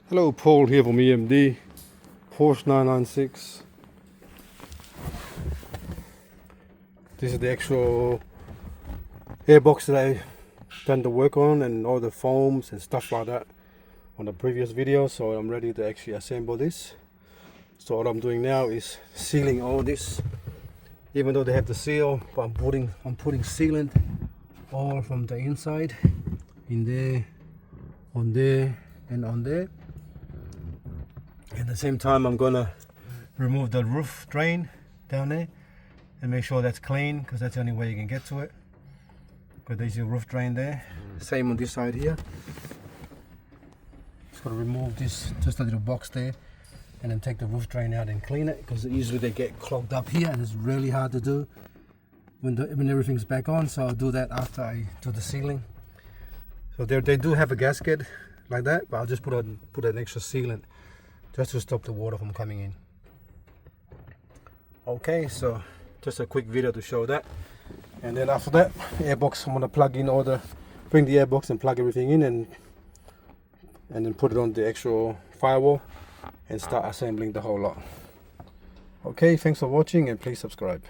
Hello, Paul here from EMD, Porsche 996. This is the actual airbox that I done the work on, and all the foams and stuff like that on the previous video. So I'm ready to actually assemble this. So what I'm doing now is sealing all this, even though they have the seal, but I'm putting sealant all from the inside, in there, on there, and on there. At the same time, I'm gonna remove the roof drain down there and make sure that's clean, because that's the only way you can get to it. But there's your roof drain there. Same on this side here. Just gotta remove this, just a little box there, and then take the roof drain out and clean it, because usually they get clogged up here, and it's really hard to do when everything's back on. So I'll do that after I do the sealing. So they do have a gasket like that, but I'll just put an extra sealant just to stop the water from coming in. Okay, so just a quick video to show that. And then after that, airbox, I'm gonna plug in bring the airbox and plug everything in, and then put it on the actual firewall and start assembling the whole lot. Okay, thanks for watching, and please subscribe.